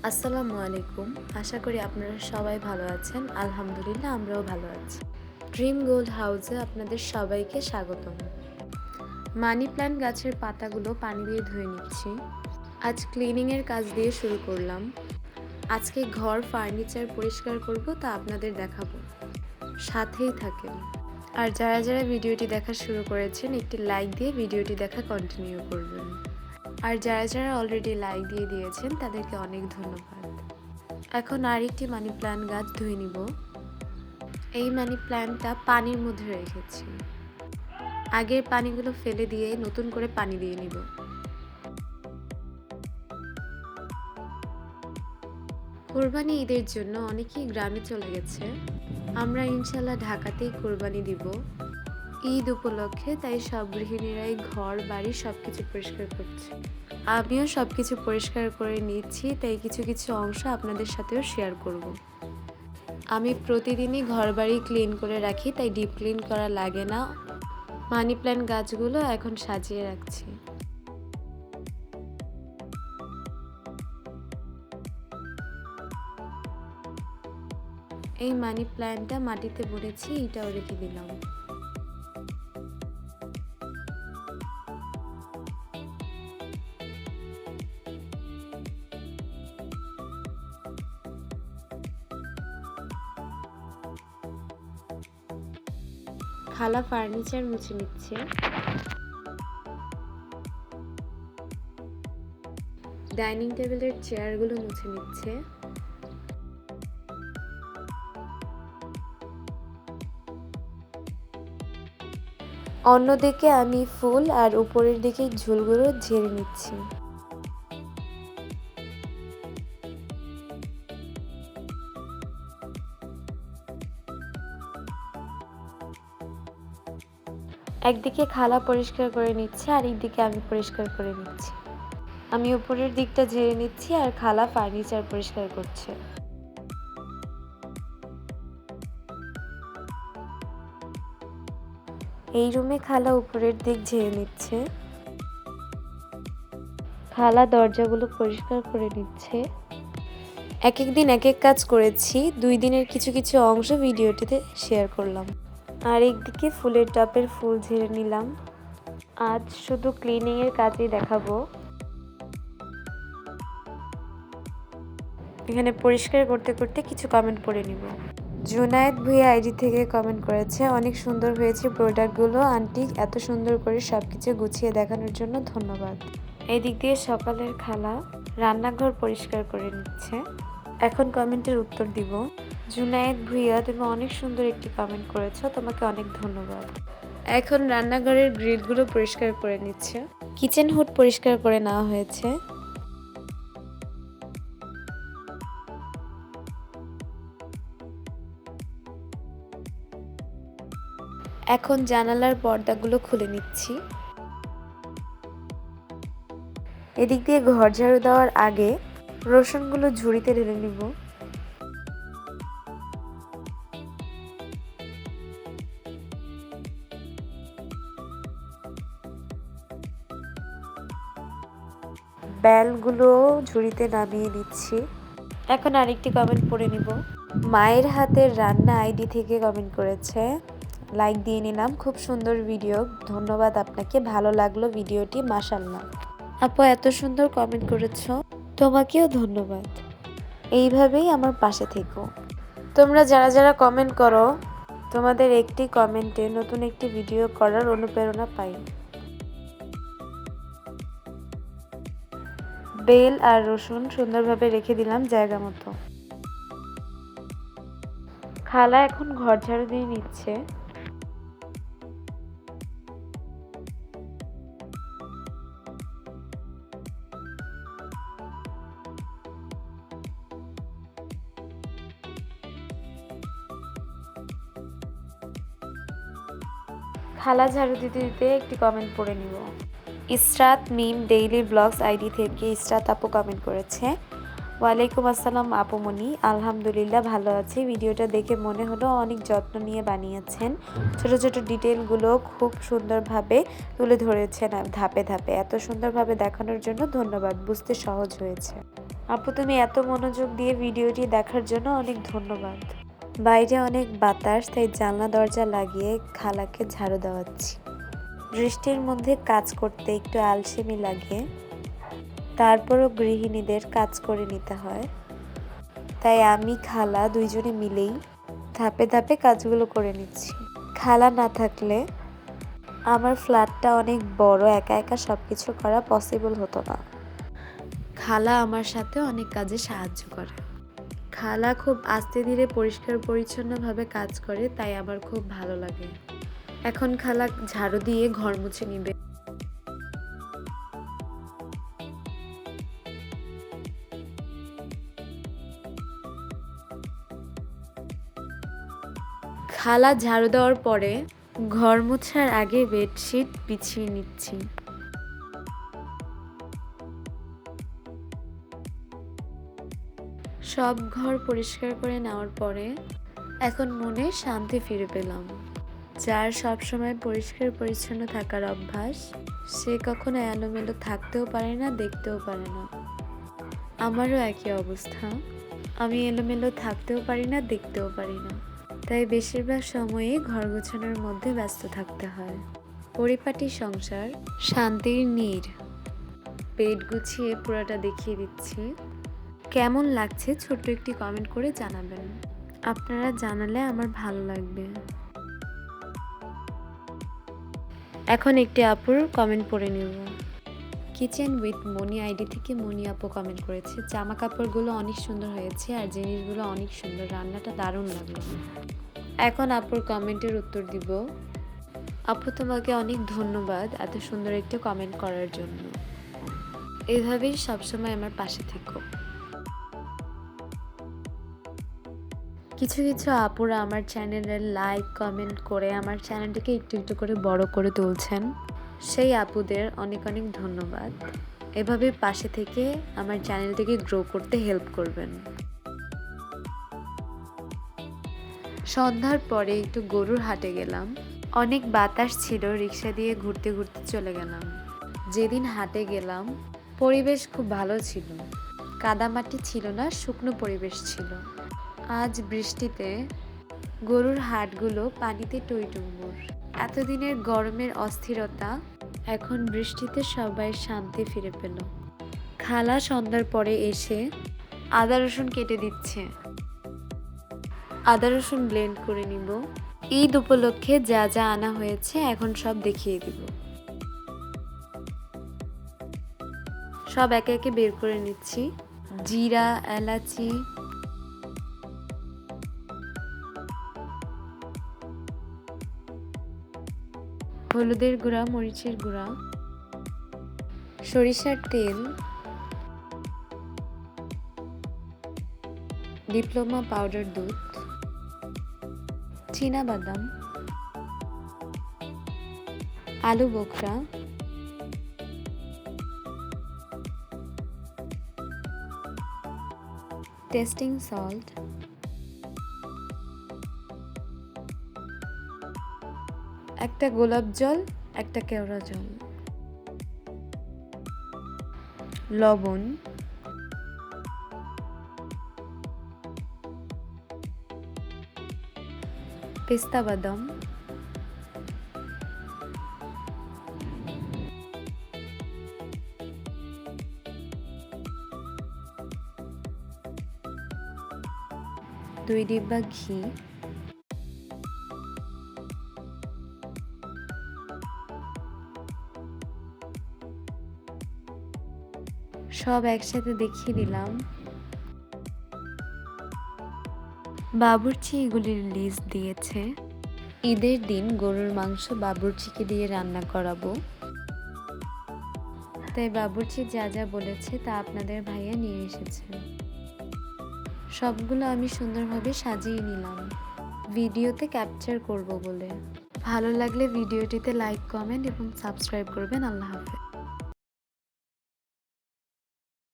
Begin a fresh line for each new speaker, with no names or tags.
আসসালামু আলাইকুম। আশা করি আপনারা সবাই ভালো আছেন। আলহামদুলিল্লাহ আমরাও ভালো আছি। ড্রিম গোল্ড হাউসে আপনাদের সবাইকে স্বাগতম। মানি প্ল্যান্ট গাছের পাতাগুলো পানি দিয়ে ধুয়ে নিচ্ছি। আজ ক্লিনিংয়ের কাজ দিয়ে শুরু করলাম। আজকে ঘর ফার্নিচার পরিষ্কার করব, তা আপনাদের দেখাবো। সাথেই থাকেন। আর যারা যারা ভিডিওটি দেখা শুরু করেছেন একটি লাইক দিয়ে ভিডিওটি দেখা কন্টিনিউ করবেন। আর যারা যারা অলরেডি লাইক দিয়ে দিয়েছেন তাদেরকে অনেক ধন্যবাদ। এখন আরেকটি মানি প্ল্যান্ট গাছ ধুয়ে নিব। এই মানি প্ল্যান্টটা পানির মধ্যে রেখেছি। আগের পানিগুলো ফেলে দিয়ে নতুন করে পানি দিয়ে নিব। কোরবানি ঈদের জন্য অনেকেই গ্রামে চলে গেছে। আমরা ইনশাল্লাহ ঢাকাতেই কোরবানি দিব ঈদ উপলক্ষে, তাই সব গৃহিণীরাই ঘর বাড়ি সবকিছু পরিষ্কার করছে। আমিও সবকিছু পরিষ্কার করে নিচ্ছি, তাই কিছু কিছু অংশ আপনাদের সাথেও শেয়ার করব। আমি প্রতিদিনই ঘরবাড়ি ক্লিন করে রাখি, তাই ডিপ ক্লিন করা লাগে না। মানি প্ল্যান্ট গাছগুলো এখন সাজিয়ে রাখছি। এই মানি প্ল্যান্টটা মাটিতে বুনেছি, এটাও রেখে দিলাম। খালা ফার্নিচার মুছে নিচ্ছে। ডাইনিং টেবিলের চেয়ারগুলো মুছে নিচ্ছে। অন্যদিকে আমি ফুল আর উপরের দিকে ঝুলগুলো ঝেড়ে নিচ্ছি। একদিকে খালা পরিষ্কার করে নিচ্ছে, আর একদিকে আমি পরিষ্কার করে নিচ্ছি। আমি উপরের দিকটা ঝেড়ে নিচ্ছি আর খালা ফার্নিচার পরিষ্কার করছে। এই রুমে খালা উপরের দিক ঝেড়ে নিচ্ছে। খালা দরজাগুলো পরিষ্কার করে নিচ্ছে। এক এক দিন এক এক কাজ করেছি, 2 দিনের কিছু কিছু অংশ ভিডিওটিতে শেয়ার করলাম। আর একদিকে ফুলের টবের ফুল ঝেড়ে নিলাম। আজ শুধু ক্লিনিংয়ের কাজই দেখাবো। এখানে পরিষ্কার করতে করতে কিছু কমেন্ট পড়ে নিব। জুনায়েদ ভুঁইয়া আইডি থেকে কমেন্ট করেছে, অনেক সুন্দর হয়েছে প্রোডাক্টগুলো আন্টি, এত সুন্দর করে সবকিছু গুছিয়ে দেখানোর জন্য ধন্যবাদ। এই দিক দিয়ে সকালের খালা রান্নাঘর পরিষ্কার করে নিচ্ছে। এখন কমেন্টের উত্তর দিব। জুনায়েদ ভুঁইয়া, তুমি অনেক সুন্দর একটি কমেন্ট করেছো, তোমাকে অনেক ধন্যবাদ। এখন রান্নাঘরের গ্রিলগুলো পরিষ্কার করে নিচ্ছে। কিচেন হুড পরিষ্কার করে নেওয়া হয়েছে। এখন জানালার পর্দাগুলো খুলে নিচ্ছি। এদিক দিয়ে ঘর ঝাড়ু দেওয়ার আগে রসুনগুলো ঝুড়িতে ঢেলে নিব। বেলগুলো ঝুড়িতে নামিয়ে নিচ্ছি। এখন আরেকটি কমেন্ট পড়ে নিব। মায়ের হাতের রান্না আইডি থেকে কমেন্ট করেছে, লাইক দিয়ে নিলাম, খুব সুন্দর ভিডিও, ধন্যবাদ আপনাকে, ভালো লাগলো ভিডিওটি, মাশাআল্লাহ। আপু এত সুন্দর কমেন্ট করেছো, তোমাকেও ধন্যবাদ। এইভাবেই আমার পাশে থেকো। তোমরা যারা যারা কমেন্ট করো, তোমাদের একটি কমেন্টে নতুন একটি ভিডিও করার অনুপ্রেরণা পাই। বেল আর রসুন সুন্দরভাবে রেখে দিলাম জায়গা মতো। খালা এখন ঘর ঝাড়ু দিয়ে নিচ্ছে। খালা ঝাড়ু দিতে দিতে একটি কমেন্ট পড়ে নিব। ইসরাত মিম ডেইলি ব্লগস আইডি থেকে ইসরাত আপু কমেন্ট করেছে, ওয়ালাইকুম আসসালাম আপুমনি, আলহামদুলিল্লাহ ভালো আছি। ভিডিওটা দেখে মনে হলো অনেক যত্ন নিয়ে বানিয়েছেন, ছোট ছোট ডিটেলগুলো খুব সুন্দরভাবে তুলে ধরেছেন ধাপে ধাপে। এত সুন্দরভাবে দেখানোর জন্য ধন্যবাদ, বুঝতে সহজ হয়েছে। আপু তুমি এত মনোযোগ দিয়ে ভিডিওটি দেখার জন্য অনেক ধন্যবাদ। বাইরে অনেক বাতাস, তাই জানলা দরজা লাগিয়ে খালাকে ঝাড়ু দেওয়াচ্ছি। বৃষ্টির মধ্যে কাজ করতে একটু আলসেমি লাগে, তারপরও গৃহিণীদের কাজ করে নিতে হয়, তাই আমি খালা দুইজনে মিলেই ধাপে ধাপে কাজগুলো করে নিচ্ছি। খালা না থাকলে আমার ফ্ল্যাটটা অনেক বড়, একা একা সবকিছু করা পসিবল হতো না। খালা আমার সাথে অনেক কাজে সাহায্য করে। খালা খুব আস্তে ধীরে পরিষ্কার পরিচ্ছন্নভাবে কাজ করে, তাই আমার খুব ভালো লাগে। এখন খালা ঝাড়ু দিয়ে ঘর মুছে নিবে। খালা ঝাড়ু দেওয়ার পরে ঘর মোছার আগে বেডশিট বিছিয়ে নিচ্ছি। সব ঘর পরিষ্কার করে নেওয়ার পরে এখন মনে শান্তি ফিরে পেলাম। যার সব সময় পরিষ্কার পরিচ্ছন্ন থাকার অভ্যাস, সে কখনো এলোমেলো থাকতেও পারে না, দেখতেও পারে না। আমারও একই অবস্থা, আমি এলোমেলো থাকতেও পারি না, দেখতেও পারি না, তাই বেশিরভাগ সময়ই ঘর গোছানোর মধ্যে ব্যস্ত থাকতে হয়। পরিপাটি সংসার, শান্তির নীড়। পেট গুছিয়ে পুরোটা দেখিয়ে দিচ্ছি। কেমন লাগছে ছোট্ট একটি কমেন্ট করে জানাবেন। আপনারা জানালে আমার ভালো লাগবে। এখন একটি আপুর কমেন্ট পড়ে নেব। কিচেন উইথ মনি আইডি থেকে মনি আপু কমেন্ট করেছে, জামা কাপড়গুলো অনেক সুন্দর হয়েছে আর জিনিসগুলো অনেক সুন্দর, রান্নাটা দারুণ লাগলো। এখন আপুর কমেন্টের উত্তর দিব। আপু তোমাকে অনেক ধন্যবাদ এত সুন্দর একটি কমেন্ট করার জন্য। এইভাবেই সবসময় আমার পাশে থেকো। কিছু কিছু আপুরা আমার চ্যানেলে লাইক কমেন্ট করে আমার চ্যানেলটিকে একটু একটু করে বড় করে তুলছেন, সেই আপুদের অনেক অনেক ধন্যবাদ। এভাবে পাশে থেকে আমার চ্যানেলটিকে গ্রো করতে হেল্প করবেন। সন্ধ্যার পরে একটু গরুর হাটে গেলাম। অনেক বাতাস ছিল, রিক্সা দিয়ে ঘুরতে ঘুরতে চলে গেলাম। যেদিন হাটে গেলাম পরিবেশ খুব ভালো ছিল, কাদামাটি ছিল না, শুকনো পরিবেশ ছিল। আজ বৃষ্টিতে গরুর হাটগুলো পানিতে টইটুম্বুর। এতদিনের গরমের অস্থিরতা এখন বৃষ্টিতে সবাই শান্তি ফিরে পেল। খালা সন্ধ্যার পরে এসে আদা রসুন কেটে দিচ্ছে। আদা রসুন ব্লেন্ড করে নিব। ঈদ উপলক্ষে যা যা আনা হয়েছে এখন সব দেখিয়ে দিব। সব একে একে বের করে নিচ্ছি। জিরা, এলাচি, হলুদের গুঁড়া, মরিচের গুঁড়া, সরিষার তেল, ডিপ্লোমা পাউডার দুধ, চীনাবাদাম, আলু বোখরা, টেস্টিং সল্ট, একটা গোলাপ জল, একটা কেওড়া জল, লবণ, পেস্তা বাদাম, দুই ডিব্বা ঘি, সব একসাথে দেখিয়ে দিলাম। বাবুর্চি এগুলির লিস্ট দিয়েছে। ঈদের দিন গরুর মাংস বাবুর্চিকে দিয়ে রান্না করাবো, তাই বাবুর্চি যা যা বলেছে তা আপনাদের ভাইয়া নিয়ে এসেছে। সবগুলো আমি সুন্দরভাবে সাজিয়ে নিলাম ভিডিওতে ক্যাপচার করব বলে। ভালো লাগলে ভিডিওটিতে লাইক, কমেন্ট এবং সাবস্ক্রাইব করবেন। আল্লাহ হাফেজ।